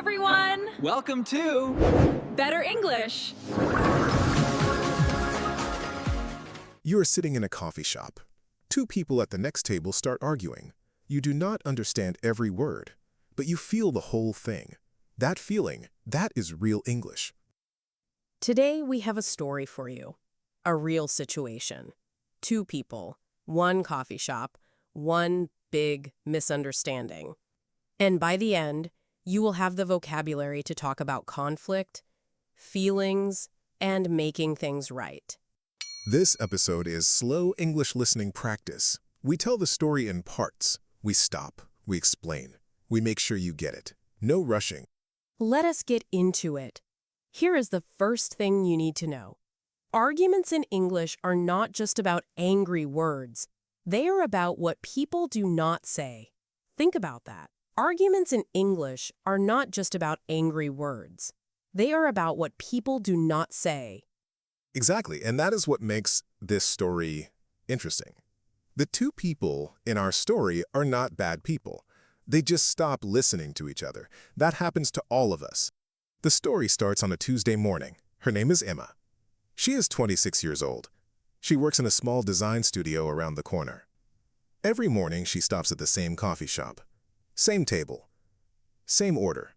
everyone! Welcome to Better English! You are sitting in a coffee shop. Two people at the next table start arguing. You do not understand every word, but you feel the whole thing. That feeling, that is real English. Today we have a story for you. A real situation. Two people, one coffee shop, one big misunderstanding. And by the end, you will have the vocabulary to talk about conflict, feelings, and making things right. This episode is slow English listening practice. We tell the story in parts. We stop, we explain, we make sure you get it. No rushing. Let us get into it. Here is the first thing you need to know. Arguments in English are not just about angry words. They are about what people do not say. Think about that. Arguments in English are not just about angry words. They are about what people do not say. Exactly, and that is what makes this story interesting. The two people in our story are not bad people. They just stop listening to each other. That happens to all of us. The story starts on a Tuesday morning. Her name is Emma. She is 26 years old. She works in a small design studio around the corner. Every morning she stops at the same coffee shop. Same table. Same order.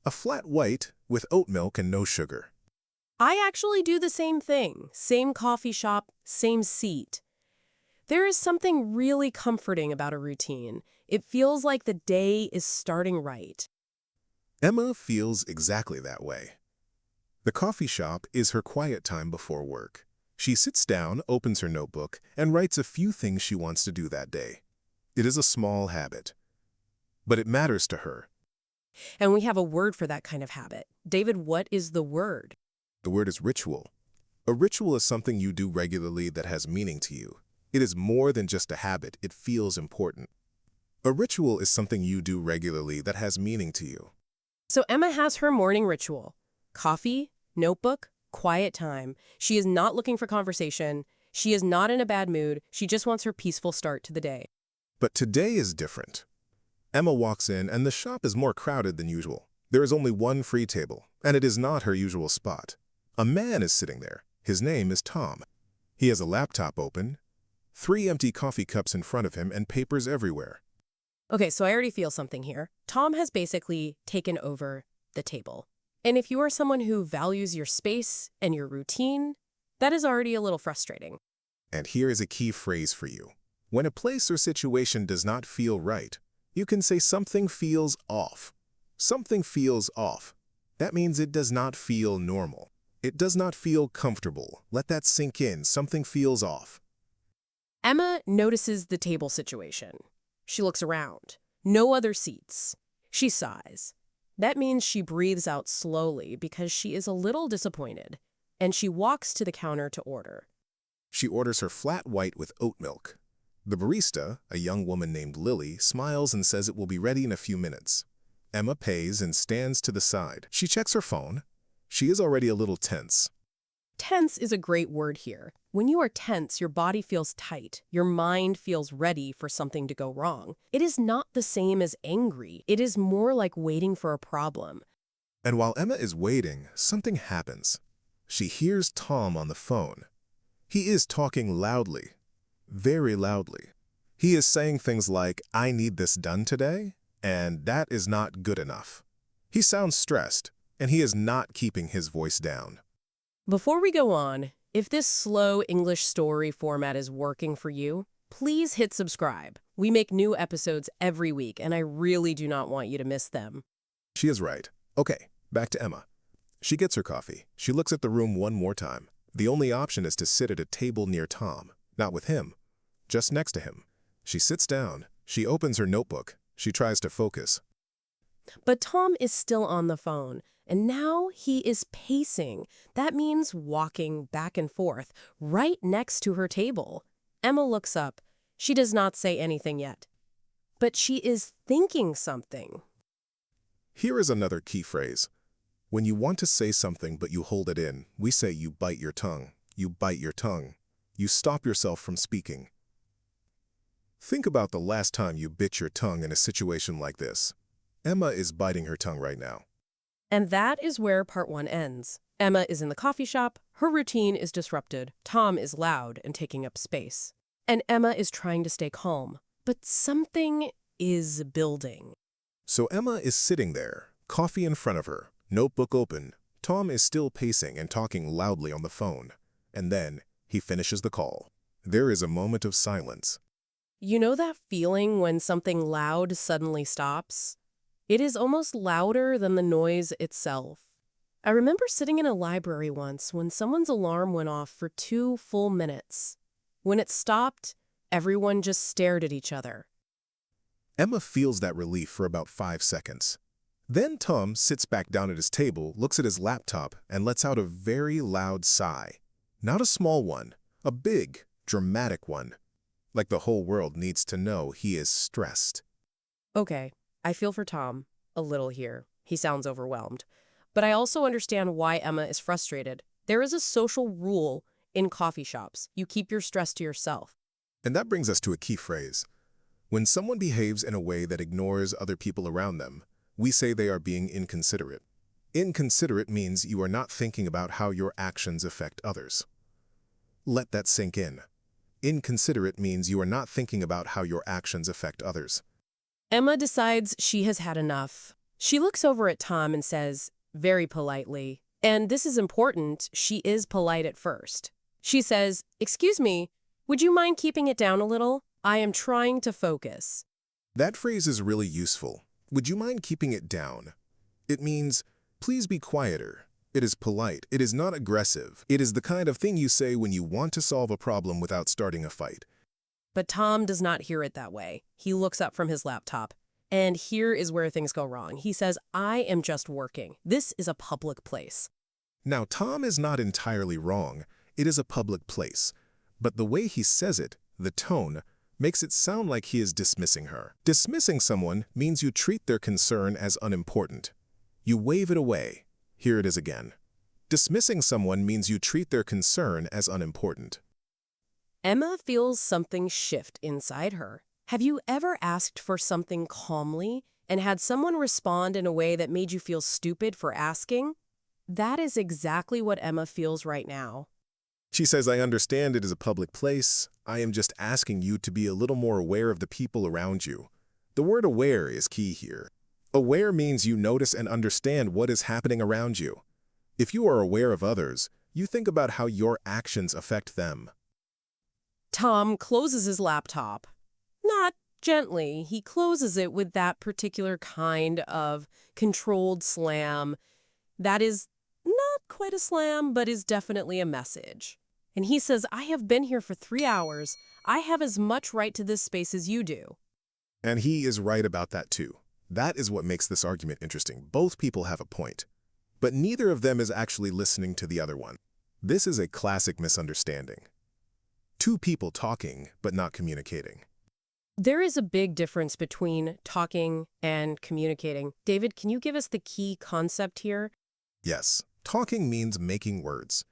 A flat white with oat milk and no sugar. I actually do the same thing. Same coffee shop, same seat. There is something really comforting about a routine. It feels like the day is starting right. Emma feels exactly that way. The coffee shop is her quiet time before work. She sits down, opens her notebook, and writes a few things she wants to do that day. It is a small habit, but it matters to her. And we have a word for that kind of habit. David, what is the word? The word is ritual. A ritual is something you do regularly that has meaning to you. It is more than just a habit, it feels important. A ritual is something you do regularly that has meaning to you. So Emma has her morning ritual. Coffee, notebook, quiet time. She is not looking for conversation. She is not in a bad mood. She just wants her peaceful start to the day. But today is different. Emma walks in and the shop is more crowded than usual. There is only one free table, and it is not her usual spot. A man is sitting there. His name is Tom. He has a laptop open, 3 empty coffee cups in front of him, and papers everywhere. Okay, so I already feel something here. Tom has basically taken over the table. And if you are someone who values your space and your routine, that is already a little frustrating. And here is a key phrase for you. When a place or situation does not feel right, you can say something feels off. Something feels off. That means it does not feel normal. It does not feel comfortable. Let that sink in. Something feels off. Emma notices the table situation. She looks around. No other seats. She sighs. That means she breathes out slowly because she is a little disappointed, and she walks to the counter to order. She orders her flat white with oat milk. The barista, a young woman named Lily, smiles and says it will be ready in a few minutes. Emma pays and stands to the side. She checks her phone. She is already a little tense. Tense is a great word here. When you are tense, your body feels tight. Your mind feels ready for something to go wrong. It is not the same as angry. It is more like waiting for a problem. And while Emma is waiting, something happens. She hears Tom on the phone. He is talking loudly, very loudly. He is saying things like, "I need this done today," and "that is not good enough." He sounds stressed, and he is not keeping his voice down. Before we go on, if this slow English story format is working for you, please hit subscribe. We make new episodes every week, and I really do not want you to miss them. She is right. Okay, back to Emma. She gets her coffee. She looks at the room one more time. The only option is to sit at a table near Tom. Not with him, just next to him. She sits down. She opens her notebook. She tries to focus. But Tom is still on the phone, and now he is pacing. That means walking back and forth, right next to her table. Emma looks up. She does not say anything yet. But she is thinking something. Here is another key phrase. When you want to say something but you hold it in, we say you bite your tongue. You bite your tongue. You stop yourself from speaking. Think about the last time you bit your tongue in a situation like this. Emma is biting her tongue right now. And that is where part 1 ends. Emma is in the coffee shop. Her routine is disrupted. Tom is loud and taking up space. And Emma is trying to stay calm. But something is building. So Emma is sitting there, coffee in front of her, notebook open. Tom is still pacing and talking loudly on the phone. And then he finishes the call. There is a moment of silence. You know that feeling when something loud suddenly stops? It is almost louder than the noise itself. I remember sitting in a library once when someone's alarm went off for 2 full minutes. When it stopped, everyone just stared at each other. Emma feels that relief for about 5 seconds. Then Tom sits back down at his table, looks at his laptop, and lets out a very loud sigh. Not a small one, a big, dramatic one. Like the whole world needs to know he is stressed. Okay, I feel for Tom a little here. He sounds overwhelmed. But I also understand why Emma is frustrated. There is a social rule in coffee shops. You keep your stress to yourself. And that brings us to a key phrase. When someone behaves in a way that ignores other people around them, we say they are being inconsiderate. Inconsiderate means you are not thinking about how your actions affect others. Let that sink in. Inconsiderate means you are not thinking about how your actions affect others. Emma decides she has had enough. She looks over at Tom and says, very politely, and this is important, she is polite at first. She says, "Excuse me, would you mind keeping it down a little? I am trying to focus." That phrase is really useful. Would you mind keeping it down? It means, please be quieter. It is polite. It is not aggressive. It is the kind of thing you say when you want to solve a problem without starting a fight. But Tom does not hear it that way. He looks up from his laptop. And here is where things go wrong. He says, "I am just working. This is a public place." Now, Tom is not entirely wrong. It is a public place. But the way he says it, the tone, makes it sound like he is dismissing her. Dismissing someone means you treat their concern as unimportant. You wave it away. Here it is again. Dismissing someone means you treat their concern as unimportant. Emma feels something shift inside her. Have you ever asked for something calmly and had someone respond in a way that made you feel stupid for asking? That is exactly what Emma feels right now. She says, I understand it is a public place. I am just asking you to be a little more aware of the people around you. The word aware is key here. Aware means you notice and understand what is happening around you. If you are aware of others, you think about how your actions affect them. Tom closes his laptop. Not gently. He closes it with that particular kind of controlled slam. That is not quite a slam, but is definitely a message. And he says, I have been here for 3 hours. I have as much right to this space as you do. And he is right about that too. That is what makes this argument interesting. Both people have a point, but neither of them is actually listening to the other one. This is a classic misunderstanding. Two people talking, but not communicating. There is a big difference between talking and communicating. David, can you give us the key concept here? Yes, talking means making words.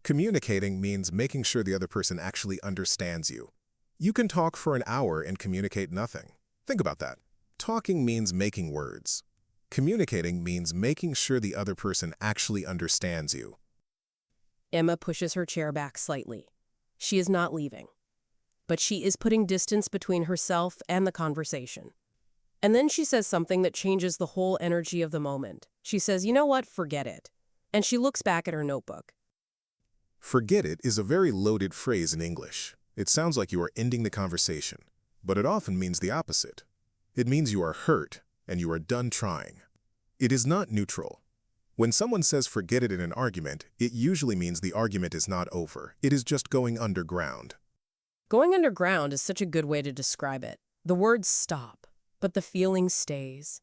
Communicating means making sure the other person actually understands you. You can talk for an hour and communicate nothing. Think about that. Talking means making words. Communicating means making sure the other person actually understands you. Emma pushes her chair back slightly. She is not leaving, but she is putting distance between herself and the conversation. And then she says something that changes the whole energy of the moment. She says, you know what, forget it. And she looks back at her notebook. Forget it is a very loaded phrase in English. It sounds like you are ending the conversation, but it often means the opposite. It means you are hurt and you are done trying. It is not neutral. When someone says forget it in an argument, it usually means the argument is not over. It is just going underground. Going underground is such a good way to describe it. The words stop, but the feeling stays.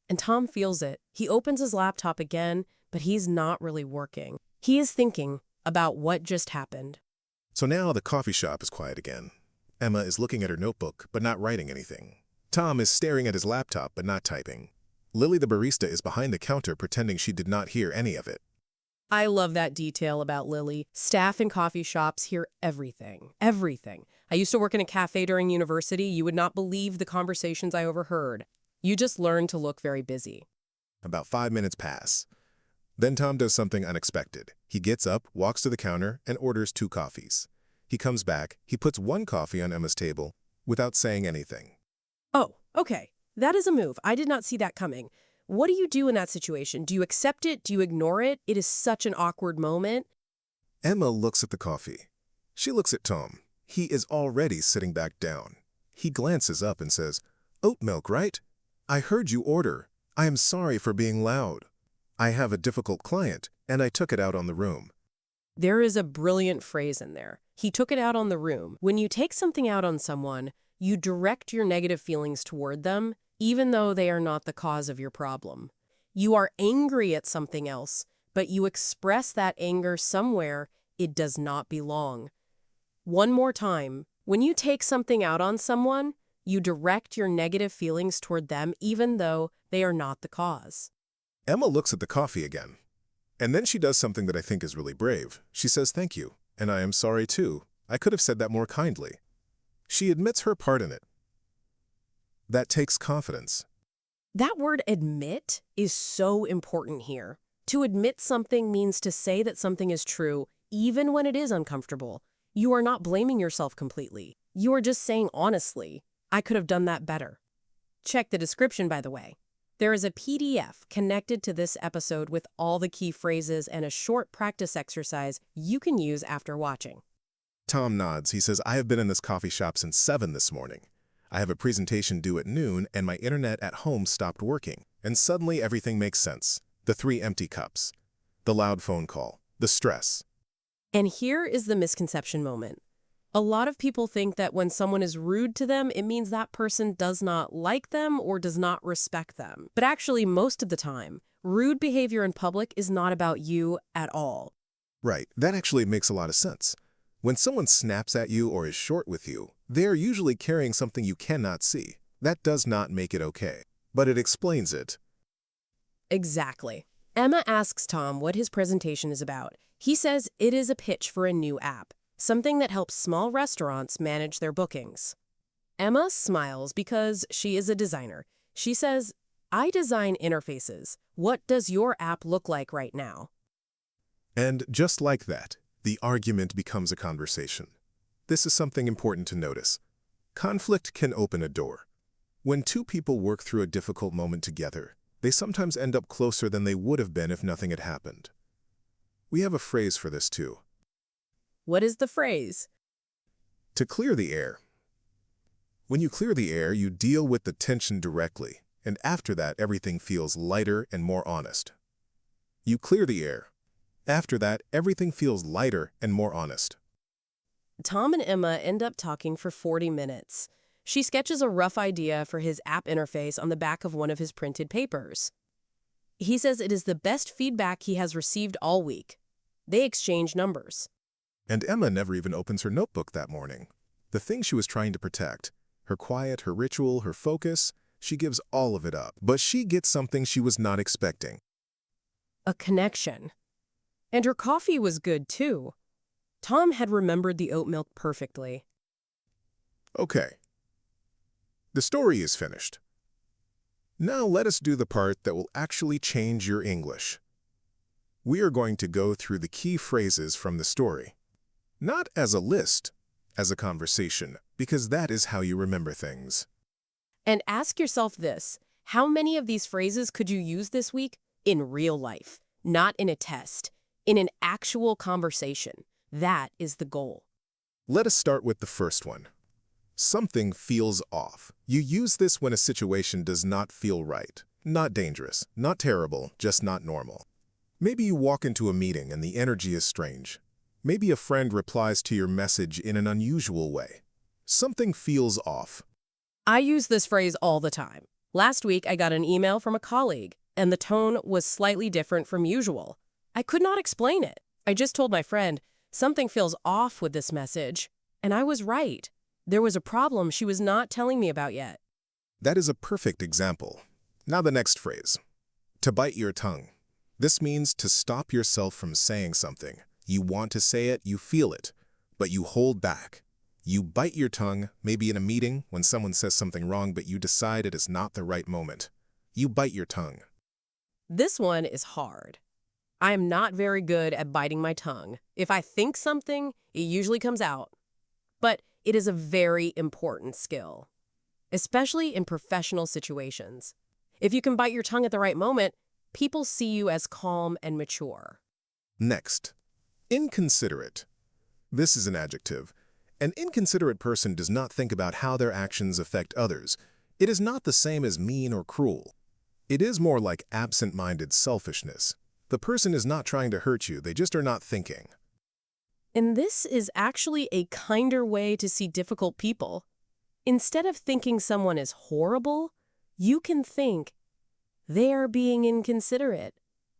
And Tom feels it. He opens his laptop again, but he's not really working. He is thinking about what just happened. So now the coffee shop is quiet again. Emma is looking at her notebook, but not writing anything. Tom is staring at his laptop, but not typing. Lily the barista is behind the counter pretending she did not hear any of it. I love that detail about Lily. Staff in coffee shops hear everything. Everything. I used to work in a cafe during university. You would not believe the conversations I overheard. You just learn to look very busy. About 5 minutes pass. Then Tom does something unexpected. He gets up, walks to the counter, and orders 2 coffees. He comes back, he puts 1 coffee on Emma's table without saying anything. Oh, okay. That is a move. I did not see that coming. What do you do in that situation? Do you accept it? Do you ignore it? It is such an awkward moment. Emma looks at the coffee. She looks at Tom. He is already sitting back down. He glances up and says, "Oat milk, right? I heard you order. I am sorry for being loud. I have a difficult client, and I took it out on the room." There is a brilliant phrase in there. He took it out on the room. When you take something out on someone, you direct your negative feelings toward them, even though they are not the cause of your problem. You are angry at something else, but you express that anger somewhere it does not belong. One more time, when you take something out on someone, you direct your negative feelings toward them, even though they are not the cause. Emma looks at the coffee again. And then she does something that I think is really brave. She says, "Thank you, and I am sorry too. I could have said that more kindly." She admits her part in it. That takes confidence. That word admit is so important here. To admit something means to say that something is true, even when it is uncomfortable. You are not blaming yourself completely. You are just saying honestly, I could have done that better. Check the description, by the way. There is a PDF connected to this episode with all the key phrases and a short practice exercise you can use after watching. Tom nods. He says, "I have been in this coffee shop since 7 this morning. I have a presentation due at noon, and my internet at home stopped working. And suddenly everything makes sense. The 3 empty cups. The loud phone call. The stress." And here is the misconception moment. A lot of people think that when someone is rude to them, it means that person does not like them or does not respect them. But actually, most of the time, rude behavior in public is not about you at all. Right, that actually makes a lot of sense. When someone snaps at you or is short with you, they are usually carrying something you cannot see. That does not make it okay, but it explains it. Exactly. Emma asks Tom what his presentation is about. He says it is a pitch for a new app, something that helps small restaurants manage their bookings. Emma smiles because she is a designer. She says, "I design interfaces. What does your app look like right now?" And just like that, the argument becomes a conversation. This is something important to notice. Conflict can open a door. When 2 people work through a difficult moment together, they sometimes end up closer than they would have been if nothing had happened. We have a phrase for this too. What is the phrase? To clear the air. When you clear the air, you deal with the tension directly, and after that, everything feels lighter and more honest. You clear the air. After that, everything feels lighter and more honest. Tom and Emma end up talking for 40 minutes. She sketches a rough idea for his app interface on the back of one of his printed papers. He says it is the best feedback he has received all week. They exchange numbers. And Emma never even opens her notebook that morning. The thing she was trying to protect, her quiet, her ritual, her focus, she gives all of it up. But she gets something she was not expecting. A connection. And her coffee was good too. Tom had remembered the oat milk perfectly. Okay. The story is finished. Now let us do the part that will actually change your English. We are going to go through the key phrases from the story. Not as a list, as a conversation, because that is how you remember things. And ask yourself this, how many of these phrases could you use this week in real life, not in a test, in an actual conversation? That is the goal. Let us start with the first one. Something feels off. You use this when a situation does not feel right. Not dangerous, not terrible, just not normal. Maybe you walk into a meeting and the energy is strange. Maybe a friend replies to your message in an unusual way. Something feels off. I use this phrase all the time. Last week, I got an email from a colleague, and the tone was slightly different from usual. I could not explain it. I just told my friend, something feels off with this message, and I was right. There was a problem she was not telling me about yet. That is a perfect example. Now the next phrase. To bite your tongue. This means to stop yourself from saying something. You want to say it, you feel it, but you hold back. You bite your tongue, maybe in a meeting when someone says something wrong but you decide it is not the right moment. You bite your tongue. This one is hard. I am not very good at biting my tongue. If I think something, it usually comes out. But it is a very important skill, especially in professional situations. If you can bite your tongue at the right moment, people see you as calm and mature. Next, inconsiderate. This is an adjective. An inconsiderate person does not think about how their actions affect others. It is not the same as mean or cruel. It is more like absent-minded selfishness. The person is not trying to hurt you, they just are not thinking. And this is actually a kinder way to see difficult people. Instead of thinking someone is horrible, you can think, they are being inconsiderate.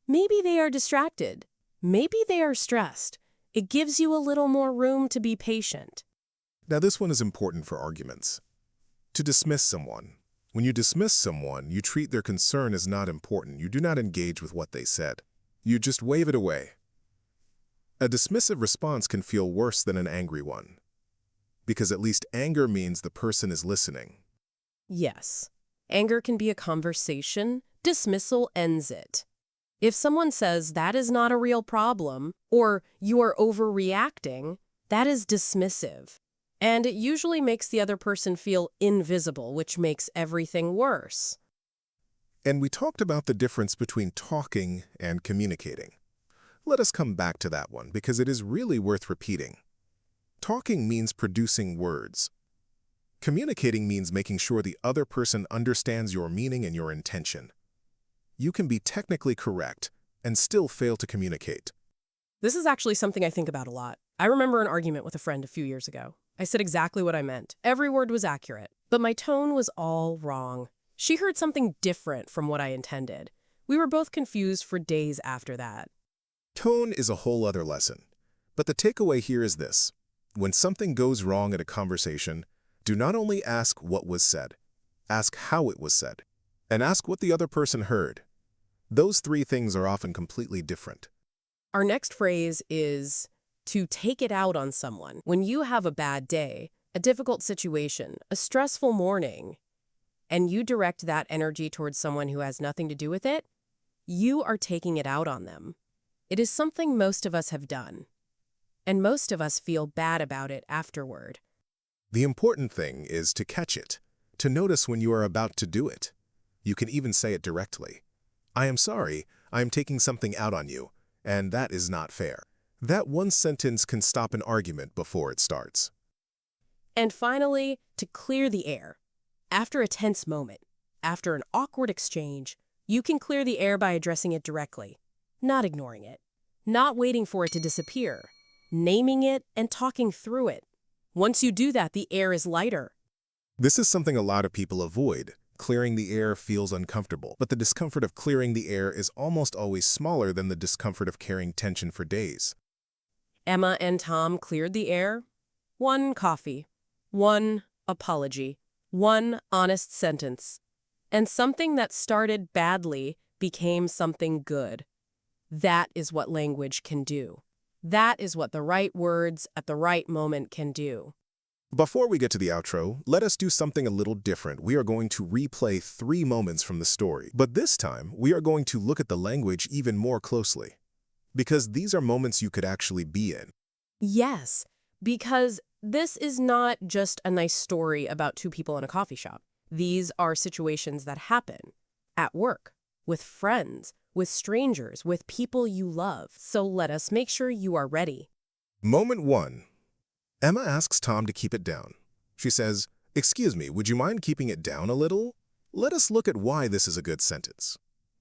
Maybe they are distracted. Maybe they are stressed. It gives you a little more room to be patient. Now this one is important for arguments. To dismiss someone. When you dismiss someone, you treat their concern as not important. You do not engage with what they said. You just wave it away. A dismissive response can feel worse than an angry one, because at least anger means the person is listening. Yes, anger can be a conversation. Dismissal ends it. If someone says that is not a real problem, or you are overreacting, that is dismissive. And it usually makes the other person feel invisible, which makes everything worse. And we talked about the difference between talking and communicating. Let us come back to that one because it is really worth repeating. Talking means producing words. Communicating means making sure the other person understands your meaning and your intention. You can be technically correct and still fail to communicate. This is actually something I think about a lot. I remember an argument with a friend a few years ago. I said exactly what I meant. Every word was accurate, but my tone was all wrong. She heard something different from what I intended. We were both confused for days after that. Tone is a whole other lesson. But the takeaway here is this. When something goes wrong in a conversation, do not only ask what was said, ask how it was said, and ask what the other person heard. Those three things are often completely different. Our next phrase is to take it out on someone. When you have a bad day, a difficult situation, a stressful morning, and you direct that energy towards someone who has nothing to do with it, you are taking it out on them. It is something most of us have done, and most of us feel bad about it afterward. The important thing is to catch it, to notice when you are about to do it. You can even say it directly. I am sorry, I am taking something out on you, and that is not fair. That one sentence can stop an argument before it starts. And finally, to clear the air. After a tense moment, after an awkward exchange, you can clear the air by addressing it directly, not ignoring it, not waiting for it to disappear, naming it and talking through it. Once you do that, the air is lighter. This is something a lot of people avoid. Clearing the air feels uncomfortable, but the discomfort of clearing the air is almost always smaller than the discomfort of carrying tension for days. Emma and Tom cleared the air. One coffee, one apology, one honest sentence. And something that started badly became something good. That is what language can do. That is what the right words at the right moment can do. Before we get to the outro, let us do something a little different. We are going to replay 3 moments from the story, but this time we are going to look at the language even more closely. Because these are moments you could actually be in. Yes, because this is not just a nice story about 2 people in a coffee shop. These are situations that happen at work, with friends, with strangers, with people you love. So let us make sure you are ready. Moment 1. Emma asks Tom to keep it down. She says, "Excuse me, would you mind keeping it down a little?" Let us look at why this is a good sentence.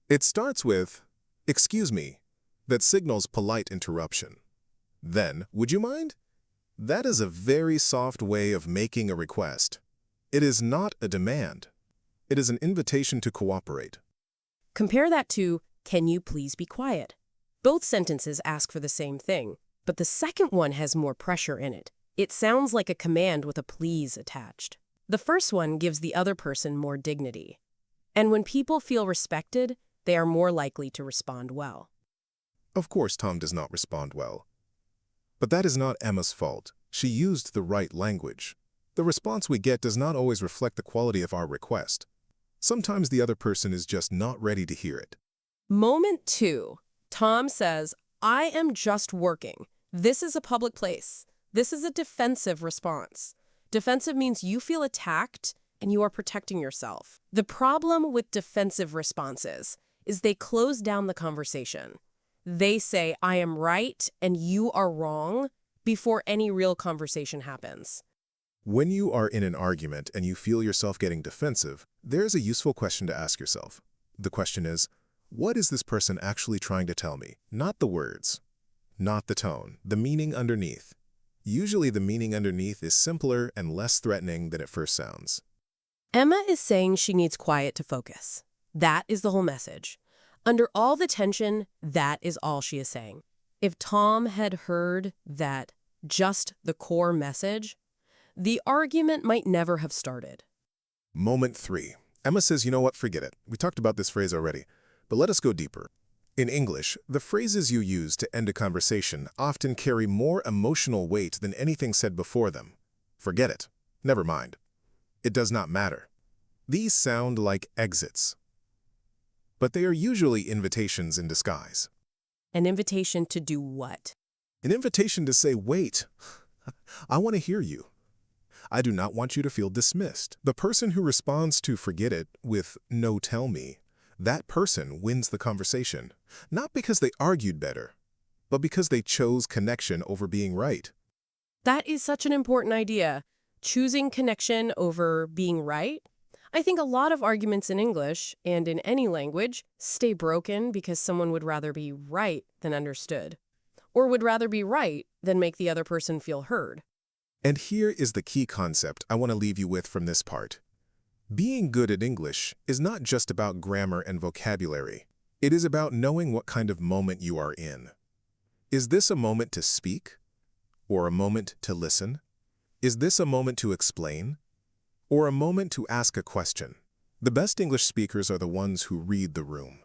It starts with, "Excuse me," that signals polite interruption. Then, "Would you mind?" That is a very soft way of making a request. It is not a demand. It is an invitation to cooperate. Compare that to, "Can you please be quiet?" Both sentences ask for the same thing, but the second one has more pressure in it. It sounds like a command with a please attached. The first one gives the other person more dignity. And when people feel respected, they are more likely to respond well. Of course, Tom does not respond well. But that is not Emma's fault. She used the right language. The response we get does not always reflect the quality of our request. Sometimes the other person is just not ready to hear it. Moment 2. Tom says, I am just working. This is a public place. This is a defensive response. Defensive means you feel attacked and you are protecting yourself. The problem with defensive responses is they close down the conversation. They say, I am right and you are wrong before any real conversation happens. When you are in an argument and you feel yourself getting defensive, there's a useful question to ask yourself. The question is, what is this person actually trying to tell me? Not the words, not the tone, the meaning underneath. Usually the meaning underneath is simpler and less threatening than it first sounds. Emma is saying she needs quiet to focus. That is the whole message. Under all the tension, that is all she is saying. If Tom had heard that, just the core message, the argument might never have started. Moment 3. Emma says, you know what, forget it. We talked about this phrase already, but let us go deeper. In English, the phrases you use to end a conversation often carry more emotional weight than anything said before them. Forget it. Never mind. It does not matter. These sound like exits, but they are usually invitations in disguise. An invitation to do what? An invitation to say, wait, I want to hear you. I do not want you to feel dismissed. The person who responds to forget it with no tell me, that person wins the conversation, not because they argued better, but because they chose connection over being right. That is such an important idea. Choosing connection over being right. I think a lot of arguments in English, and in any language, stay broken because someone would rather be right than understood, or would rather be right than make the other person feel heard. And here is the key concept I want to leave you with from this part. Being good at English is not just about grammar and vocabulary. It is about knowing what kind of moment you are in. Is this a moment to speak? Or a moment to listen? Is this a moment to explain? Or a moment to ask a question? The best English speakers are the ones who read the room.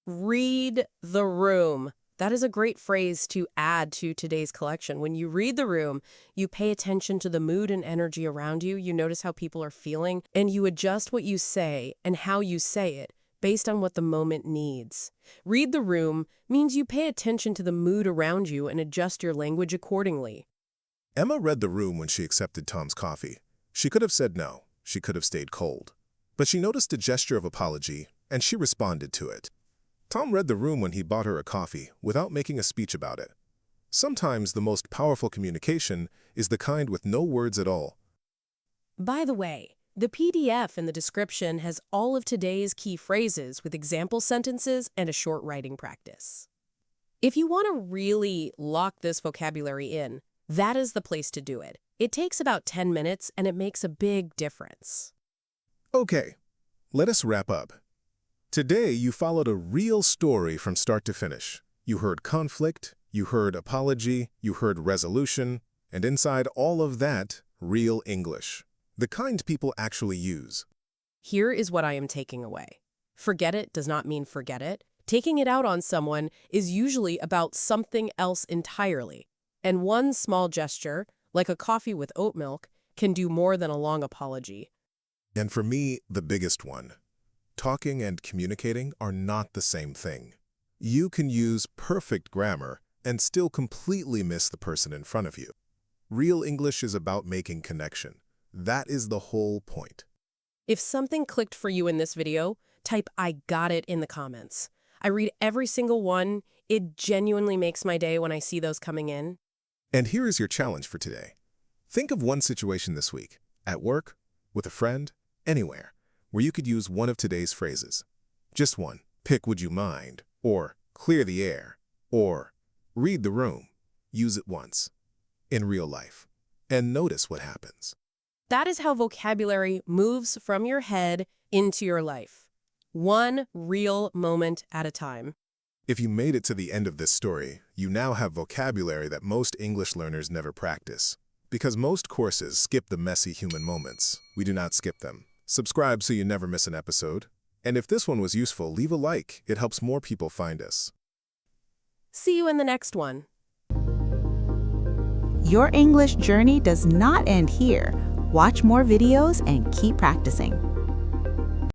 Read the room. That is a great phrase to add to today's collection. When you read the room, you pay attention to the mood and energy around you, you notice how people are feeling, and you adjust what you say and how you say it based on what the moment needs. Read the room means you pay attention to the mood around you and adjust your language accordingly. Emma read the room when she accepted Tom's coffee. She could have said no. She could have stayed cold. But she noticed a gesture of apology, and she responded to it. Tom read the room when he bought her a coffee without making a speech about it. Sometimes the most powerful communication is the kind with no words at all. By the way, the PDF in the description has all of today's key phrases with example sentences and a short writing practice. If you want to really lock this vocabulary in, that is the place to do it. It takes about 10 minutes and it makes a big difference. Okay, let us wrap up. Today, you followed a real story from start to finish. You heard conflict, you heard apology, you heard resolution, and inside all of that, real English. The kind people actually use. Here is what I am taking away. Forget it does not mean forget it. Taking it out on someone is usually about something else entirely. And one small gesture, like a coffee with oat milk, can do more than a long apology. And for me, the biggest one. Talking and communicating are not the same thing. You can use perfect grammar and still completely miss the person in front of you. Real English is about making connection. That is the whole point. If something clicked for you in this video, type I got it in the comments. I read every single one. It genuinely makes my day when I see those coming in. And here is your challenge for today. Think of one situation this week, at work, with a friend, anywhere, where you could use one of today's phrases. Just one. Pick would you mind, or clear the air, or read the room. Use it once, in real life, and notice what happens. That is how vocabulary moves from your head into your life. One real moment at a time. If you made it to the end of this story, you now have vocabulary that most English learners never practice. Because most courses skip the messy human moments, we do not skip them. Subscribe so you never miss an episode. And if this one was useful, leave a like. It helps more people find us. See you in the next one. Your English journey does not end here. Watch more videos and keep practicing.